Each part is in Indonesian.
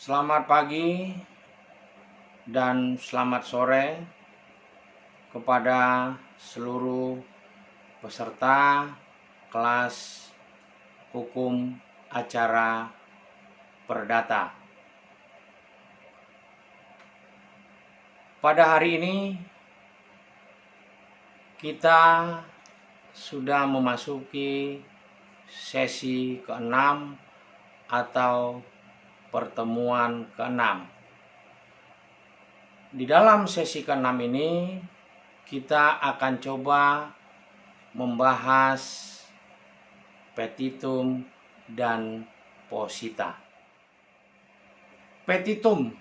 Selamat pagi dan selamat sore kepada seluruh peserta kelas hukum acara perdata. Pada hari ini kita sudah memasuki sesi ke-6 atau pertemuan ke-6. Di dalam sesi ke-6 ini kita akan coba membahas petitum dan posita. Petitum,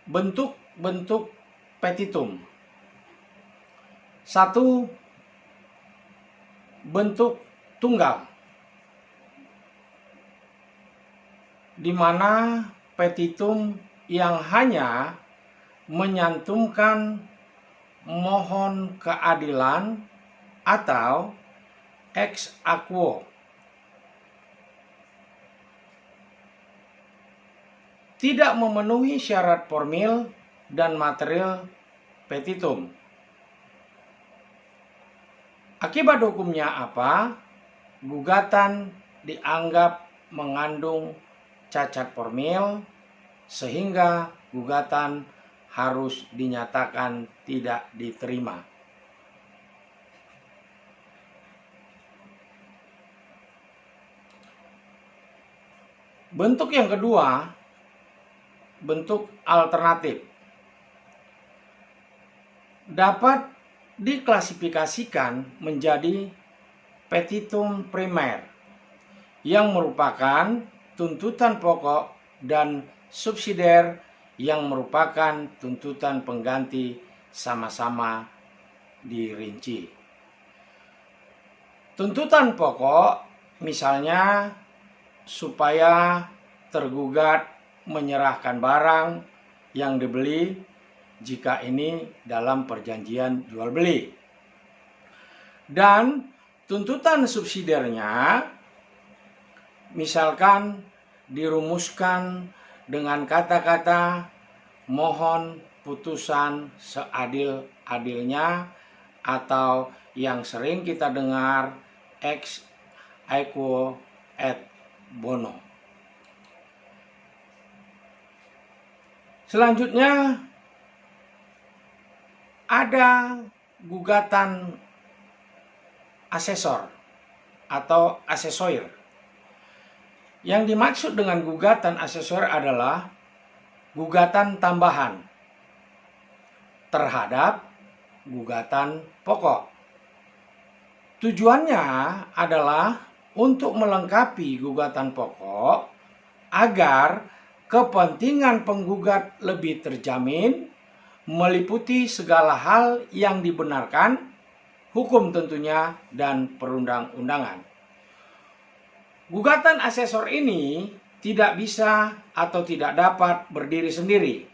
bentuk-bentuk petitum. 1. Bentuk tunggal, di mana petitum yang hanya menyantumkan mohon keadilan atau ex aequo. Tidak memenuhi syarat formil dan material petitum. Akibat hukumnya apa? Gugatan dianggap mengandung cacat formil sehingga gugatan harus dinyatakan tidak diterima. Bentuk yang kedua, bentuk alternatif, dapat diklasifikasikan menjadi petitum primer yang merupakan tuntutan pokok dan subsidiar yang merupakan tuntutan pengganti sama-sama dirinci. Tuntutan pokok misalnya supaya tergugat menyerahkan barang yang dibeli jika ini dalam perjanjian jual beli. Dan tuntutan subsidiarnya misalkan dirumuskan dengan kata-kata mohon putusan seadil-adilnya atau yang sering kita dengar ex aequo et bono. Selanjutnya ada gugatan asesor atau asesoir. Yang dimaksud dengan gugatan asesor adalah gugatan tambahan terhadap gugatan pokok. Tujuannya adalah untuk melengkapi gugatan pokok agar kepentingan penggugat lebih terjamin, meliputi segala hal yang dibenarkan, hukum tentunya, dan perundang-undangan. Gugatan asesor ini tidak bisa atau tidak dapat berdiri sendiri.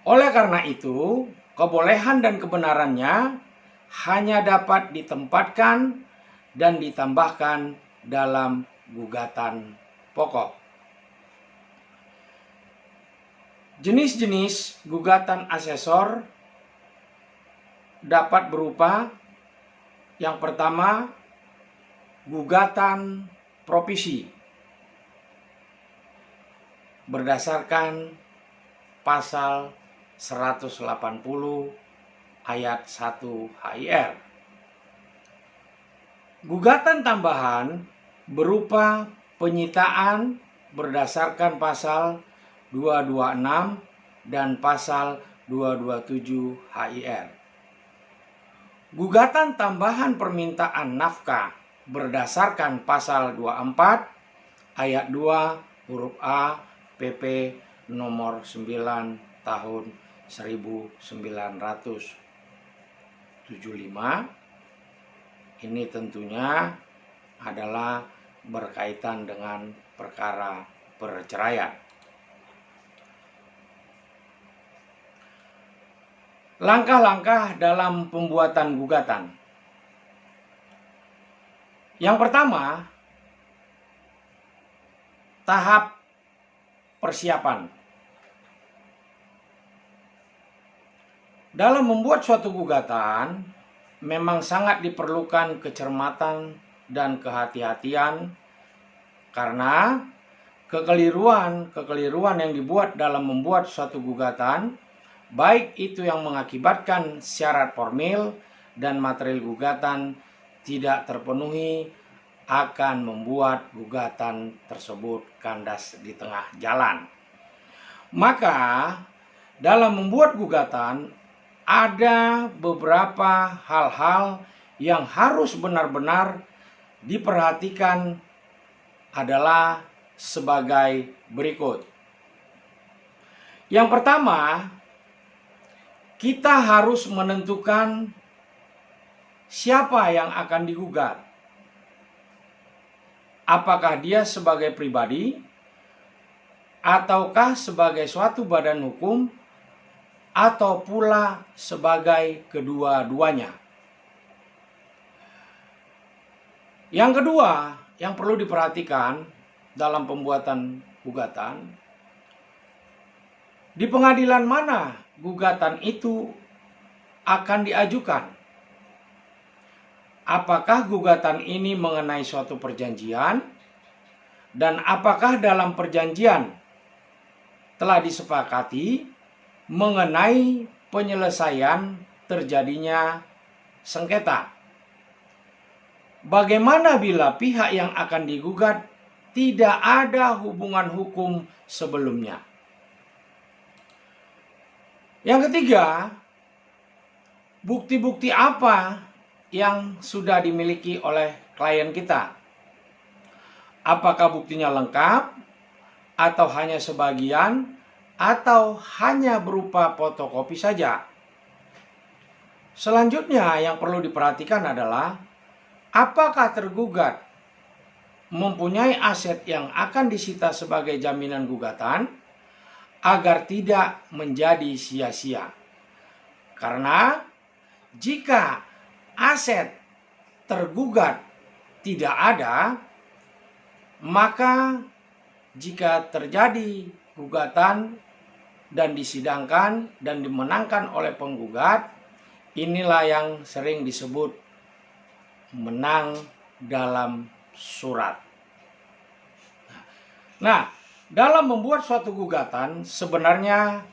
Oleh karena itu, kebolehan dan kebenarannya hanya dapat ditempatkan dan ditambahkan dalam gugatan pokok. Jenis-jenis gugatan asesor dapat berupa yang pertama, gugatan provisi berdasarkan pasal 180 ayat 1 HIR. Gugatan tambahan berupa penyitaan berdasarkan pasal 226 dan pasal 227 HIR. Gugatan tambahan permintaan nafkah berdasarkan pasal 24 ayat 2 huruf A PP nomor 9 tahun 1975. Ini tentunya adalah berkaitan dengan perkara perceraian. Langkah-langkah dalam pembuatan gugatan. Yang pertama, tahap persiapan. Dalam membuat suatu gugatan, memang sangat diperlukan kecermatan dan kehati-hatian, karena kekeliruan yang dibuat dalam membuat suatu gugatan, baik itu yang mengakibatkan syarat formil dan material gugatan tidak terpenuhi, akan membuat gugatan tersebut kandas di tengah jalan. Maka dalam membuat gugatan ada beberapa hal-hal yang harus benar-benar diperhatikan, adalah sebagai berikut. Yang pertama, kita harus menentukan siapa yang akan digugat. Apakah dia sebagai pribadi, ataukah sebagai suatu badan hukum, atau pula sebagai kedua-duanya. Yang kedua yang perlu diperhatikan dalam pembuatan gugatan, di pengadilan mana gugatan itu akan diajukan. Apakah gugatan ini mengenai suatu perjanjian, dan apakah dalam perjanjian telah disepakati mengenai penyelesaian terjadinya sengketa. Bagaimana bila pihak yang akan digugat tidak ada hubungan hukum sebelumnya? Yang ketiga, bukti-bukti apa yang sudah dimiliki oleh klien kita? Apakah buktinya lengkap, atau hanya sebagian, atau hanya berupa fotokopi saja? Selanjutnya yang perlu diperhatikan adalah apakah tergugat mempunyai aset yang akan disita sebagai jaminan gugatan agar tidak menjadi sia-sia. Karena jika aset tergugat tidak ada, maka jika terjadi gugatan dan disidangkan dan dimenangkan oleh penggugat, inilah yang sering disebut menang dalam surat. Nah, dalam membuat suatu gugatan sebenarnya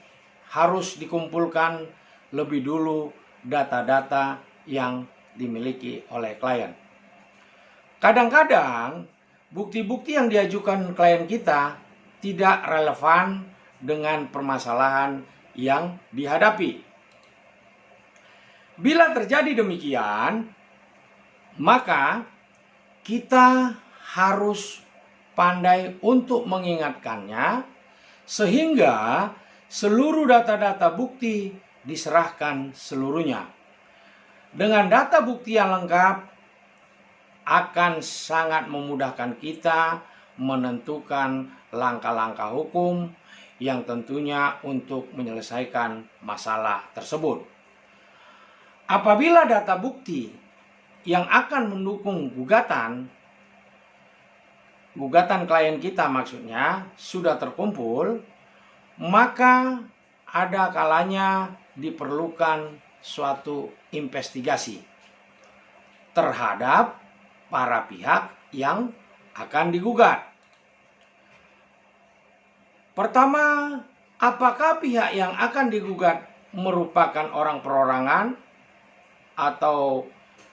harus dikumpulkan lebih dulu data-data yang dimiliki oleh klien. Kadang-kadang bukti-bukti yang diajukan klien kita tidak relevan dengan permasalahan yang dihadapi. Bila terjadi demikian, maka kita harus pandai untuk mengingatkannya sehingga seluruh data-data bukti diserahkan seluruhnya. Dengan data bukti yang lengkap akan sangat memudahkan kita menentukan langkah-langkah hukum yang tentunya untuk menyelesaikan masalah tersebut. Apabila data bukti yang akan mendukung gugatan klien kita maksudnya sudah terkumpul, maka ada kalanya diperlukan suatu investigasi terhadap para pihak yang akan digugat. Pertama, apakah pihak yang akan digugat merupakan orang perorangan atau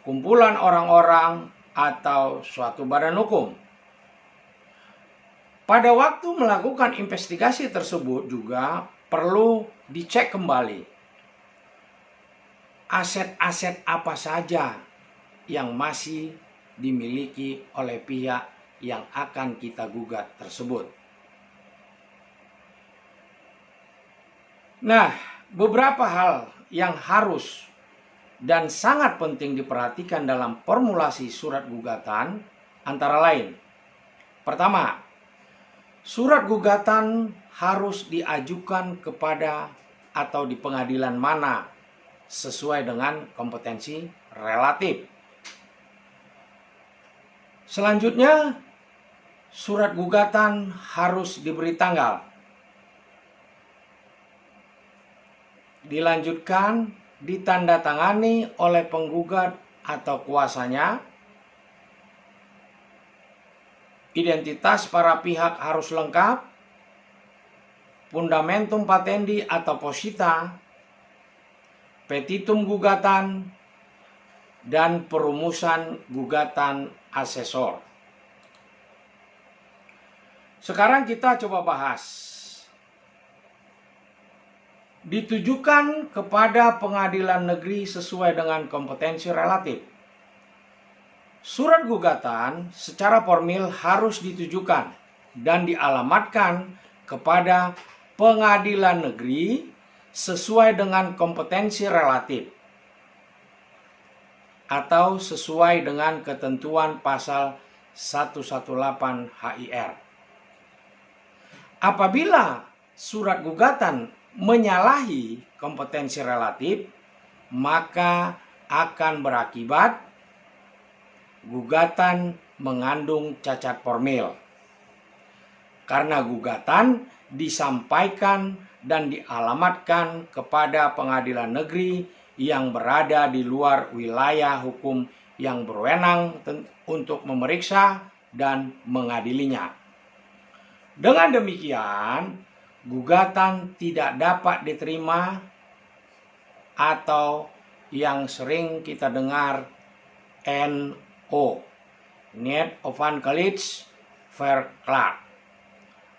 kumpulan orang-orang atau suatu badan hukum? Pada waktu melakukan investigasi tersebut juga perlu dicek kembali aset-aset apa saja yang masih dimiliki oleh pihak yang akan kita gugat tersebut. Nah, beberapa hal yang harus dan sangat penting diperhatikan dalam formulasi surat gugatan antara lain. Pertama, surat gugatan harus diajukan kepada atau di pengadilan mana sesuai dengan kompetensi relatif. Selanjutnya, surat gugatan harus diberi tanggal. dilanjutkan ditandatangani oleh penggugat atau kuasanya. Identitas para pihak harus lengkap. Fundamentum patendi atau posita, petitum gugatan, dan perumusan gugatan asesor. Sekarang kita coba bahas. Ditujukan kepada pengadilan negeri sesuai dengan kompetensi relatif. Surat gugatan secara formil harus ditujukan dan dialamatkan kepada pengadilan negeri sesuai dengan kompetensi relatif atau sesuai dengan ketentuan pasal 118 HIR. Apabila surat gugatan menyalahi kompetensi relatif, maka akan berakibat gugatan mengandung cacat formil. Karena gugatan disampaikan dan dialamatkan kepada pengadilan negeri yang berada di luar wilayah hukum yang berwenang untuk memeriksa dan mengadilinya. Dengan demikian, gugatan tidak dapat diterima atau yang sering kita dengar NO, Niet Ofankelijk Verklaard,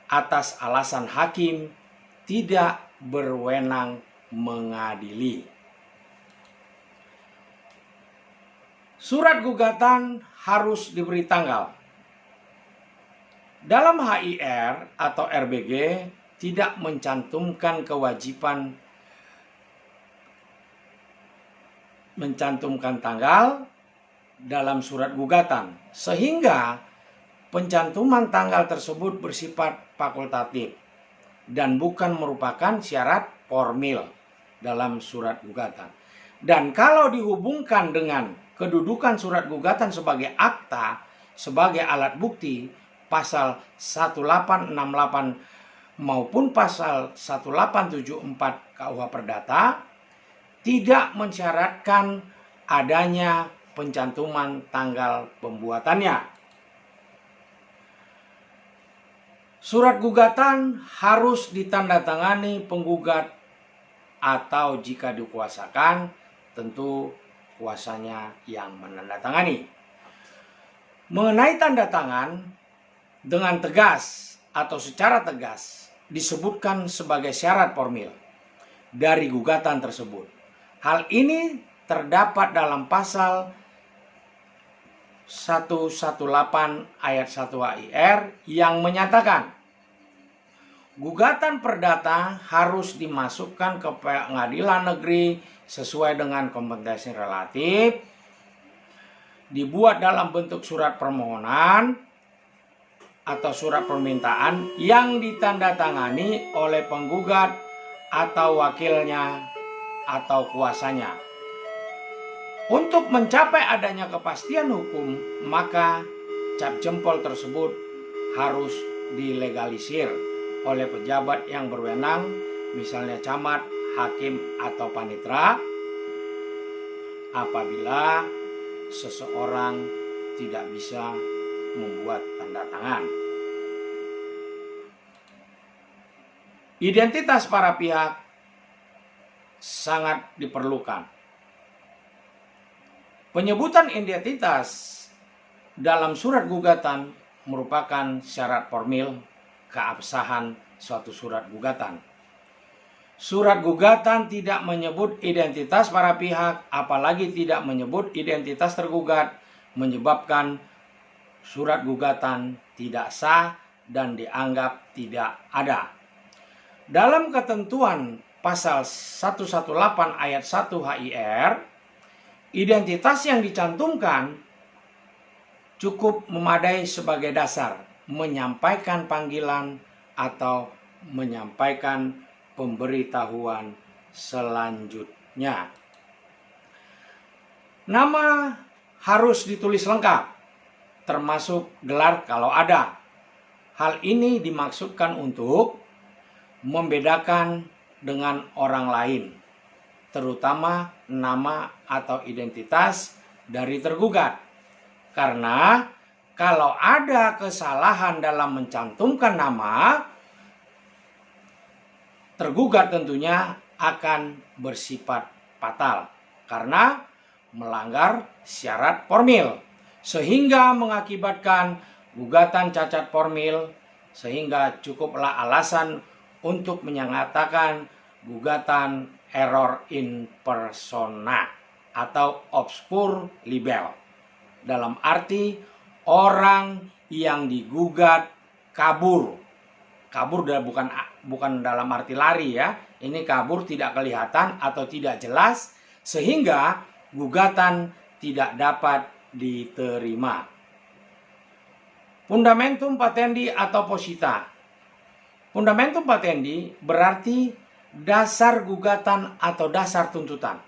atas alasan hakim tidak berwenang mengadili. Surat gugatan harus diberi tanggal. Dalam HIR atau RBG tidak mencantumkan kewajiban mencantumkan tanggal dalam surat gugatan, sehingga pencantuman tanggal tersebut bersifat fakultatif dan bukan merupakan syarat formil dalam surat gugatan. Dan kalau dihubungkan dengan kedudukan surat gugatan sebagai akta, sebagai alat bukti, pasal 1868 maupun pasal 1874 KUH Perdata tidak mensyaratkan adanya pencantuman tanggal pembuatannya. Surat gugatan harus ditandatangani penggugat atau jika dikuasakan, tentu kuasanya yang menandatangani. Mengenai tanda tangan, dengan tegas atau secara tegas disebutkan sebagai syarat formil dari gugatan tersebut. Hal ini terdapat dalam pasal 118 ayat 1 HIR yang menyatakan gugatan perdata harus dimasukkan ke pengadilan negeri sesuai dengan kompetensi relatif, dibuat dalam bentuk surat permohonan atau surat permintaan yang ditandatangani oleh penggugat atau wakilnya atau kuasanya. Untuk mencapai adanya kepastian hukum, maka cap jempol tersebut harus dilegalisir oleh pejabat yang berwenang, misalnya camat, hakim, atau panitera, apabila seseorang tidak bisa membuat tanda tangan. Identitas para pihak sangat diperlukan. Penyebutan identitas dalam surat gugatan merupakan syarat formil keabsahan suatu surat gugatan. Surat gugatan tidak menyebut identitas para pihak, apalagi tidak menyebut identitas tergugat, menyebabkan surat gugatan tidak sah dan dianggap tidak ada. Dalam ketentuan pasal 118 ayat 1 HIR, identitas yang dicantumkan cukup memadai sebagai dasar menyampaikan panggilan atau menyampaikan pemberitahuan selanjutnya. Nama harus ditulis lengkap, termasuk gelar kalau ada. Hal ini dimaksudkan untuk membedakan dengan orang lain terutama nama atau identitas dari tergugat. Karena kalau ada kesalahan dalam mencantumkan nama, tergugat tentunya akan bersifat fatal karena melanggar syarat formil, sehingga mengakibatkan gugatan cacat formil, sehingga cukuplah alasan untuk menyatakan gugatan error in persona atau obscur libel. Dalam arti orang yang digugat kabur. Kabur bukan dalam arti lari ya. Ini kabur tidak kelihatan atau tidak jelas sehingga gugatan tidak dapat diterima. Fundamentum patendi atau posita. Fundamentum patendi berarti dasar gugatan atau dasar tuntutan.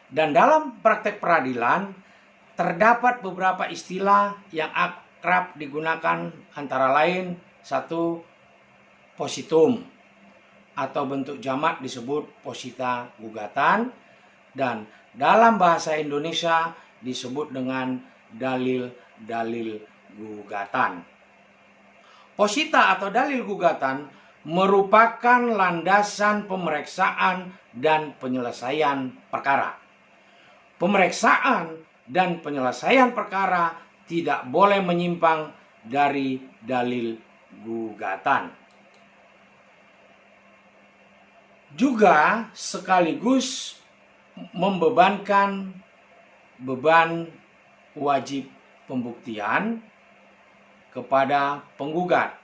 Dan dalam praktek peradilan terdapat beberapa istilah yang akrab digunakan, antara lain satu, positum atau bentuk jamak disebut posita gugatan, dan dalam bahasa Indonesia disebut dengan dalil-dalil gugatan. Posita atau dalil gugatan merupakan landasan pemeriksaan dan penyelesaian perkara. Pemeriksaan dan penyelesaian perkara tidak boleh menyimpang dari dalil gugatan. Juga sekaligus membebankan beban wajib pembuktian kepada penggugat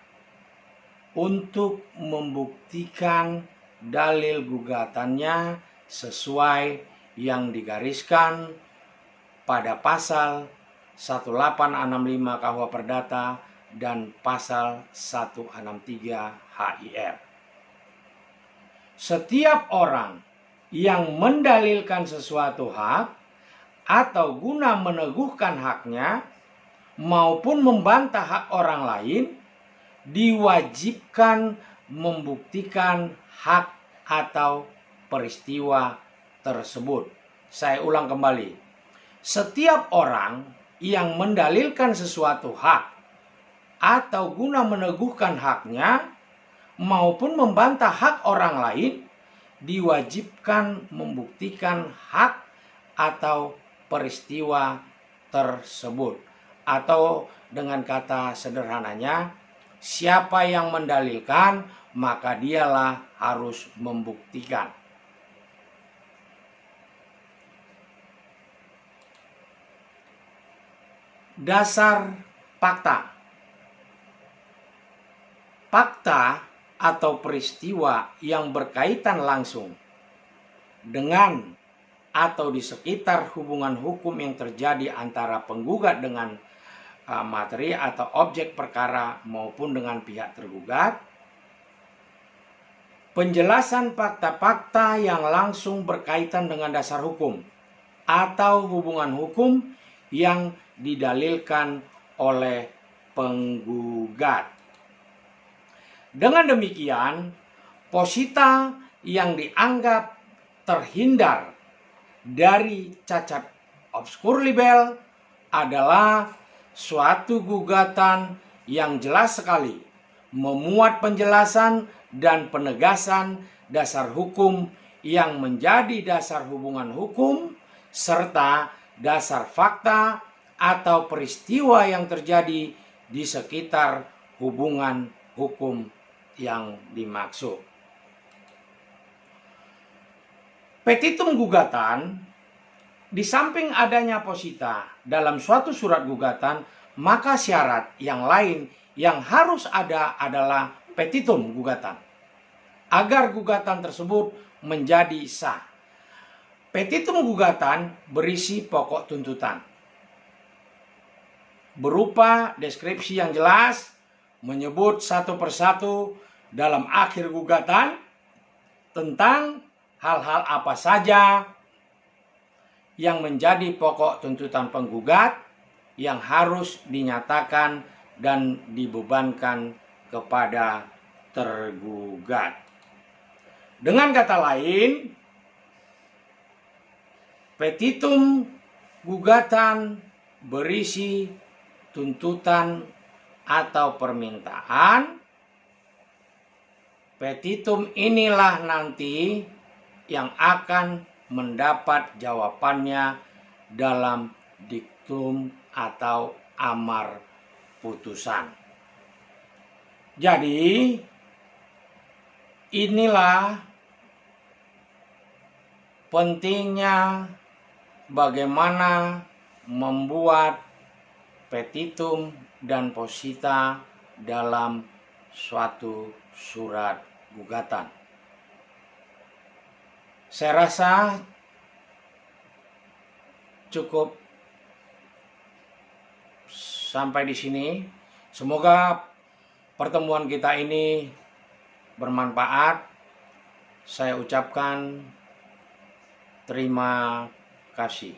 untuk membuktikan dalil gugatannya sesuai yang digariskan pada pasal 1865 KUH Perdata dan pasal 163 HIR. Setiap orang yang mendalilkan sesuatu hak atau guna meneguhkan haknya maupun membantah hak orang lain diwajibkan membuktikan hak atau peristiwa tersebut. Saya ulang kembali. Setiap orang yang mendalilkan sesuatu hak atau guna meneguhkan haknya maupun membantah hak orang lain diwajibkan membuktikan hak atau peristiwa tersebut. Atau dengan kata sederhananya, siapa yang mendalilkan maka dialah harus membuktikan. Dasar fakta. Fakta atau peristiwa yang berkaitan langsung dengan atau di sekitar hubungan hukum yang terjadi antara penggugat dengan materi atau objek perkara maupun dengan pihak tergugat. Penjelasan fakta-fakta yang langsung berkaitan dengan dasar hukum atau hubungan hukum yang didalilkan oleh penggugat. Dengan demikian, posita yang dianggap terhindar dari cacat obskur libel adalah suatu gugatan yang jelas sekali memuat penjelasan dan penegasan dasar hukum yang menjadi dasar hubungan hukum serta dasar fakta atau peristiwa yang terjadi di sekitar hubungan hukum yang dimaksud. Petitum gugatan, di samping adanya posita dalam suatu surat gugatan, maka syarat yang lain yang harus ada adalah petitum gugatan agar gugatan tersebut menjadi sah. Petitum gugatan berisi pokok tuntutan berupa deskripsi yang jelas, menyebut satu persatu dalam akhir gugatan tentang hal-hal apa saja yang menjadi pokok tuntutan penggugat yang harus dinyatakan dan dibebankan kepada tergugat. Dengan kata lain, Petitum gugatan berisi tuntutan atau permintaan. Petitum inilah nanti yang akan mendapat jawabannya dalam diktum atau amar putusan. Jadi inilah pentingnya bagaimana membuat petitum dan posita dalam suatu surat gugatan. Saya rasa cukup sampai di sini. Semoga pertemuan kita ini bermanfaat. Saya ucapkan terima kasih.